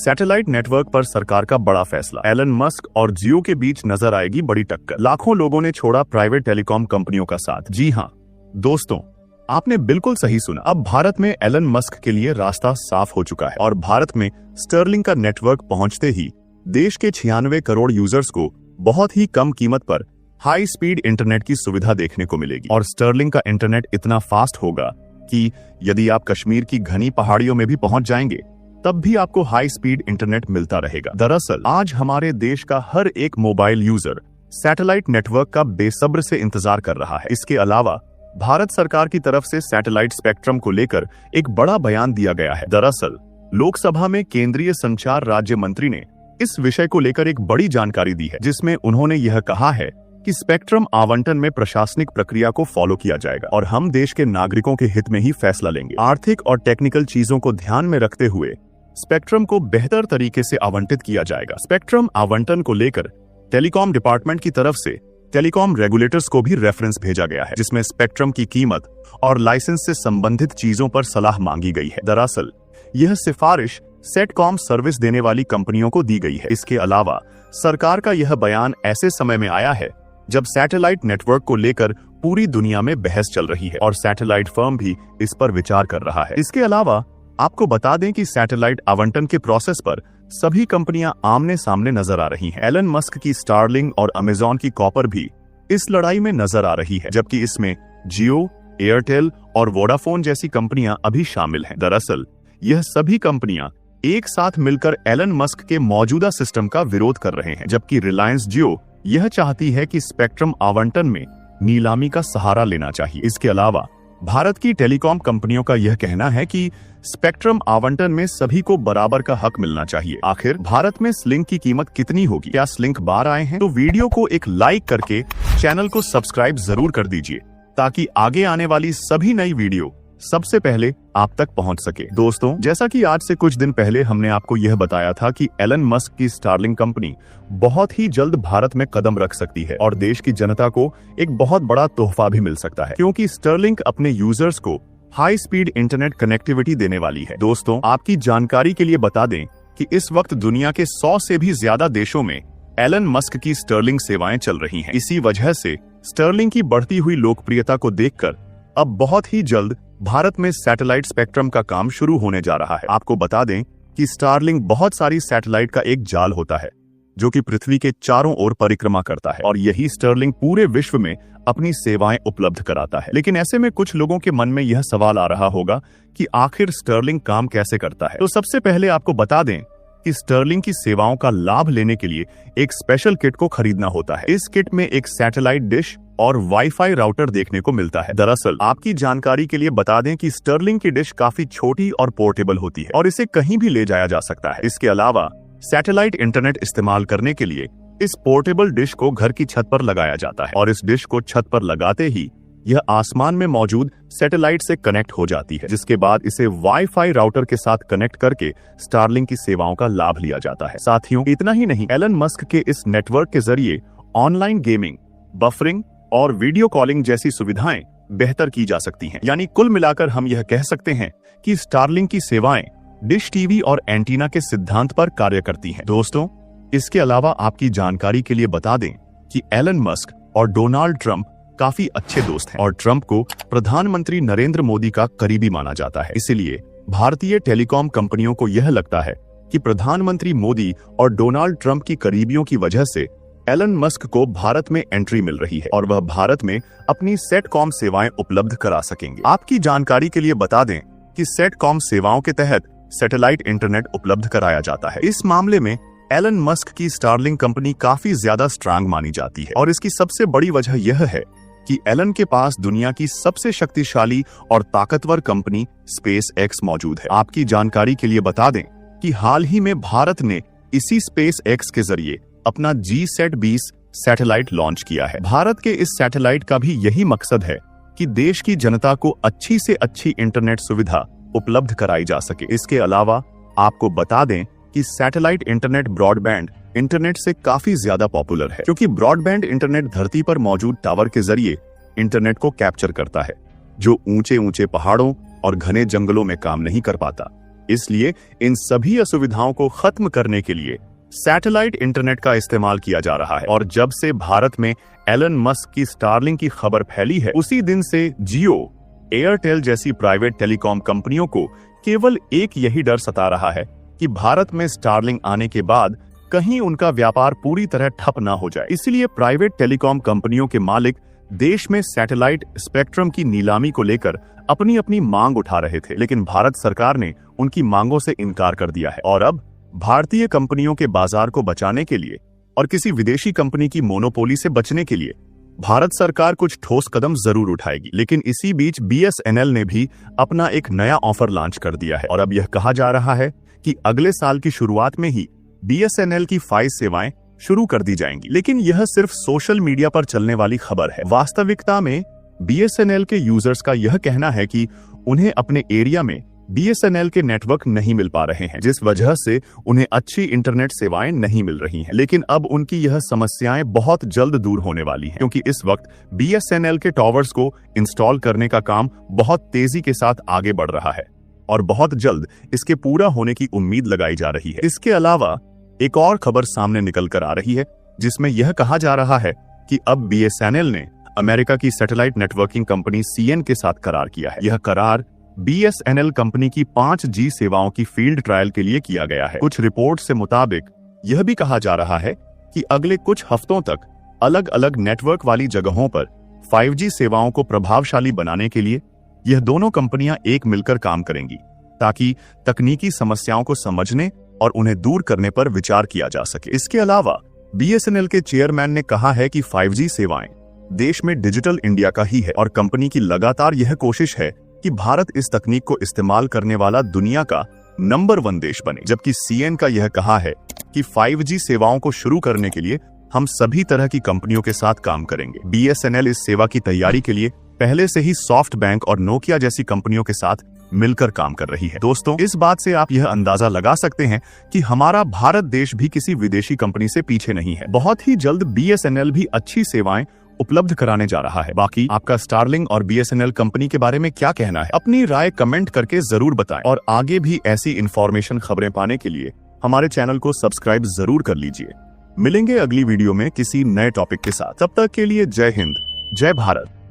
Satellite network पर सरकार का बड़ा फैसला। एलन मस्क और जियो के बीच नजर आएगी बड़ी टक्कर। लाखों लोगों ने छोड़ा प्राइवेट टेलीकॉम कंपनियों का साथ। जी हाँ दोस्तों, आपने बिल्कुल सही सुना। अब भारत में एलन मस्क के लिए रास्ता साफ हो चुका है और भारत में स्टर्लिंग का नेटवर्क पहुंचते ही देश के 96 करोड़ यूजर्स को बहुत ही कम कीमत पर हाई स्पीड इंटरनेट की सुविधा देखने को मिलेगी। और स्टर्लिंग का इंटरनेट इतना फास्ट होगा कि यदि आप कश्मीर की घनी पहाड़ियों में भी पहुंच जाएंगे तब भी आपको हाई स्पीड इंटरनेट मिलता रहेगा। दरअसल आज हमारे देश का हर एक मोबाइल यूजर सैटेलाइट नेटवर्क का बेसब्र से इंतजार कर रहा है। इसके अलावा भारत सरकार की तरफ से सैटेलाइट स्पेक्ट्रम को लेकर एक बड़ा बयान दिया गया है। दरअसल लोकसभा में केंद्रीय संचार राज्य मंत्री ने इस विषय को लेकर एक बड़ी जानकारी दी है, जिसमें उन्होंने यह कहा है कि स्पेक्ट्रम आवंटन में प्रशासनिक प्रक्रिया को फॉलो किया जाएगा और हम देश के नागरिकों के हित में ही फैसला लेंगे। आर्थिक और टेक्निकल चीजों को ध्यान में रखते हुए स्पेक्ट्रम को बेहतर तरीके से आवंटित किया जाएगा। स्पेक्ट्रम आवंटन को लेकर टेलीकॉम डिपार्टमेंट की तरफ से टेलीकॉम रेगुलेटर्स को भी रेफरेंस भेजा गया है, जिसमें स्पेक्ट्रम की कीमत और लाइसेंस से संबंधित चीजों पर सलाह मांगी गई है। दरअसल यह सिफारिश सेटकॉम सर्विस देने वाली कंपनियों को दी गई है। इसके अलावा सरकार का यह बयान ऐसे समय में आया है जब सैटेलाइट नेटवर्क को लेकर पूरी दुनिया में बहस चल रही है और सैटेलाइट फर्म भी इस पर विचार कर रहा है। इसके अलावा आपको बता दें कि सैटेलाइट आवंटन के प्रोसेस पर सभी कंपनियां आमने सामने नजर आ रही हैं। एलन मस्क की स्टारलिंक और अमेजॉन की कॉपर भी इस लड़ाई में नजर आ रही है, जबकि इसमें जियो, एयरटेल और वोडाफोन जैसी कंपनियां अभी शामिल हैं। दरअसल यह सभी कंपनियां एक साथ मिलकर एलन मस्क के मौजूदा सिस्टम का विरोध कर रहे हैं, जबकि रिलायंस जियो यह चाहती है कि स्पेक्ट्रम आवंटन में नीलामी का सहारा लेना चाहिए। इसके अलावा भारत की टेलीकॉम कंपनियों का यह कहना है कि स्पेक्ट्रम आवंटन में सभी को बराबर का हक मिलना चाहिए। आखिर भारत में स्लिंक की कीमत कितनी होगी? क्या स्लिंक बार आए हैं? तो वीडियो को एक लाइक करके चैनल को सब्सक्राइब जरूर कर दीजिए ताकि आगे आने वाली सभी नई वीडियो सबसे पहले आप तक पहुंच सके। दोस्तों, जैसा कि आज से कुछ दिन पहले हमने आपको यह बताया था कि एलन मस्क की स्टारलिंक कंपनी बहुत ही जल्द भारत में कदम रख सकती है और देश की जनता को एक बहुत बड़ा तोहफा भी मिल सकता है, क्योंकि स्टर्लिंक अपने यूजर्स को हाई स्पीड इंटरनेट कनेक्टिविटी देने वाली है। दोस्तों, आपकी जानकारी के लिए बता दें कि इस वक्त दुनिया के 100 से भी ज्यादा देशों में एलन मस्क की स्टर्लिंक सेवाएं चल रही हैं। इसी वजह से स्टर्लिंक की बढ़ती हुई लोकप्रियता को देखकर अब बहुत ही जल्द भारत में सैटेलाइट स्पेक्ट्रम का काम शुरू होने जा रहा है। आपको बता दें कि स्टारलिंक बहुत सारी सैटेलाइट का एक जाल होता है जो कि पृथ्वी के चारों ओर परिक्रमा करता है और यही स्टर्लिंक पूरे विश्व में अपनी सेवाएं उपलब्ध कराता है। लेकिन ऐसे में कुछ लोगों के मन में यह सवाल आ रहा होगा कि आखिर स्टर्लिंक काम कैसे करता है। तो सबसे पहले आपको बता दें कि स्टर्लिंक की सेवाओं का लाभ लेने के लिए एक स्पेशल किट को खरीदना होता है। इस किट में एक सैटेलाइट डिश और वाईफाई राउटर देखने को मिलता है। दरअसल आपकी जानकारी के लिए बता दें कि स्टर्लिंक की डिश काफी छोटी और पोर्टेबल होती है और इसे कहीं भी ले जाया जा सकता है। इसके अलावा सैटेलाइट इंटरनेट इस्तेमाल करने के लिए इस पोर्टेबल डिश को घर की छत पर लगाया जाता है और इस डिश को छत पर लगाते ही यह आसमान में मौजूद सैटेलाइट से कनेक्ट हो जाती है, जिसके बाद इसे वाईफाई राउटर के साथ कनेक्ट करके स्टारलिंक की सेवाओं का लाभ लिया जाता है। साथियों, इतना ही नहीं, एलन मस्क के इस नेटवर्क के जरिए ऑनलाइन गेमिंग, बफरिंग और वीडियो कॉलिंग जैसी सुविधाएं बेहतर की जा सकती हैं। यानी कुल मिलाकर हम यह कह सकते हैं कि स्टारलिंक की सेवाएं डिश टीवी और एंटीना के सिद्धांत पर कार्य करती हैं। दोस्तों, इसके अलावा आपकी जानकारी के लिए बता दें कि एलन मस्क और डोनाल्ड ट्रंप काफी अच्छे दोस्त हैं और ट्रंप को प्रधानमंत्री नरेंद्र मोदी का करीबी माना जाता है। इसलिए भारतीय टेलीकॉम कंपनियों को यह लगता है कि प्रधानमंत्री मोदी और डोनाल्ड ट्रंप की करीबियों की वजह से एलन मस्क को भारत में एंट्री मिल रही है और वह भारत में अपनी सेटकॉम सेवाएं उपलब्ध करा सकेंगे। आपकी जानकारी के लिए बता दें कि सेटकॉम सेवाओं के तहत सैटेलाइट इंटरनेट उपलब्ध कराया जाता है। इस मामले में एलन मस्क की स्टारलिंक कंपनी काफी ज्यादा स्ट्रांग मानी जाती है और इसकी सबसे बड़ी वजह यह है कि एलन के पास दुनिया की सबसे शक्तिशाली और ताकतवर कंपनी स्पेस एक्स मौजूद है। आपकी जानकारी के लिए बता दें कि हाल ही में भारत ने इसी स्पेस एक्स के जरिए अपना GSAT-20 सैटेलाइट लॉन्च किया है। भारत के इस सैटेलाइट का भी यही मकसद है कि देश की जनता को अच्छी से अच्छी इंटरनेट सुविधा उपलब्ध कराई जा सके। इसके अलावा आपको बता दें कि सैटेलाइट इंटरनेट ब्रॉडबैंड इंटरनेट से काफी ज्यादा पॉपुलर है, क्योंकि ब्रॉडबैंड इंटरनेट धरती पर मौजूद टावर के जरिए इंटरनेट को कैप्चर करता है, जो ऊंचे ऊंचे पहाड़ों और घने जंगलों में काम नहीं कर पाता। इसलिए इन सभी असुविधाओं को खत्म करने के लिए सैटेलाइट इंटरनेट का इस्तेमाल किया जा रहा है। और जब से भारत में एलन मस्क की स्टारलिंक की खबर फैली है, उसी दिन से जियो, एयरटेल जैसी प्राइवेट टेलीकॉम कंपनियों को केवल एक यही डर सता रहा है कि भारत में स्टारलिंक आने के बाद कहीं उनका व्यापार पूरी तरह ठप ना हो जाए। इसलिए प्राइवेट टेलीकॉम कंपनियों के मालिक देश में सैटेलाइट स्पेक्ट्रम की नीलामी को लेकर अपनी अपनी मांग उठा रहे थे, लेकिन भारत सरकार ने उनकी मांगों से इनकार कर दिया है। और अब भारतीय कंपनियों के बाजार को बचाने के लिए और किसी विदेशी कंपनी की मोनोपोली से बचने के लिए भारत सरकार कुछ ठोस कदम जरूर उठाएगी। लेकिन इसी बीच BSNL ने भी अपना एक नया ऑफर लॉन्च कर दिया है और अब यह कहा जा रहा है कि अगले साल की शुरुआत में ही BSNL की 5 सेवाएं शुरू कर दी जाएंगी। लेकिन यह सिर्फ सोशल मीडिया पर चलने वाली खबर है। वास्तविकता में BSNL के यूजर्स का यह कहना है कि उन्हें अपने एरिया में BSNL के नेटवर्क नहीं मिल पा रहे हैं, जिस वजह से उन्हें अच्छी इंटरनेट सेवाएं नहीं मिल रही हैं। लेकिन अब उनकी यह समस्याएं बहुत जल्द दूर होने वाली हैं, क्योंकि इस वक्त BSNL के टॉवर्स को इंस्टॉल करने का काम बहुत तेजी के साथ आगे बढ़ रहा है और बहुत जल्द इसके पूरा होने की उम्मीद लगाई जा रही है। इसके अलावा एक और खबर सामने निकल कर आ रही है, जिसमें यह कहा जा रहा है कि अब BSNL ने अमेरिका की सैटेलाइट नेटवर्किंग कंपनी CN के साथ करार किया है। यह करार BSNL कंपनी की 5G सेवाओं की फील्ड ट्रायल के लिए किया गया है। कुछ रिपोर्ट से मुताबिक यह भी कहा जा रहा है कि अगले कुछ हफ्तों तक अलग अलग नेटवर्क वाली जगहों पर 5G सेवाओं को प्रभावशाली बनाने के लिए यह दोनों कंपनियां एक मिलकर काम करेंगी, ताकि तकनीकी समस्याओं को समझने और उन्हें दूर करने पर विचार किया जा सके। इसके अलावा BSNL के चेयरमैन ने कहा है कि 5G सेवाएं देश में डिजिटल इंडिया का ही है और कंपनी की लगातार यह कोशिश है कि भारत इस तकनीक को इस्तेमाल करने वाला दुनिया का नंबर 1 देश बने। जबकि CN का यह कहा है कि 5G सेवाओं को शुरू करने के लिए हम सभी तरह की कंपनियों के साथ काम करेंगे। BSNL इस सेवा की तैयारी के लिए पहले से ही सॉफ्टबैंक और नोकिया जैसी कंपनियों के साथ मिलकर काम कर रही है। दोस्तों, इस बात से आप यह अंदाजा लगा सकते हैं कि हमारा भारत देश भी किसी विदेशी कंपनी से पीछे नहीं है। बहुत ही जल्द BSNL भी अच्छी सेवाएं उपलब्ध कराने जा रहा है। बाकी आपका स्टारलिंक और BSNL कंपनी के बारे में क्या कहना है? अपनी राय कमेंट करके जरूर बताएं और आगे भी ऐसी इंफॉर्मेशन खबरें पाने के लिए हमारे चैनल को सब्सक्राइब जरूर कर लीजिए। मिलेंगे अगली वीडियो में किसी नए टॉपिक के साथ। तब तक के लिए जय हिंद, जय भारत।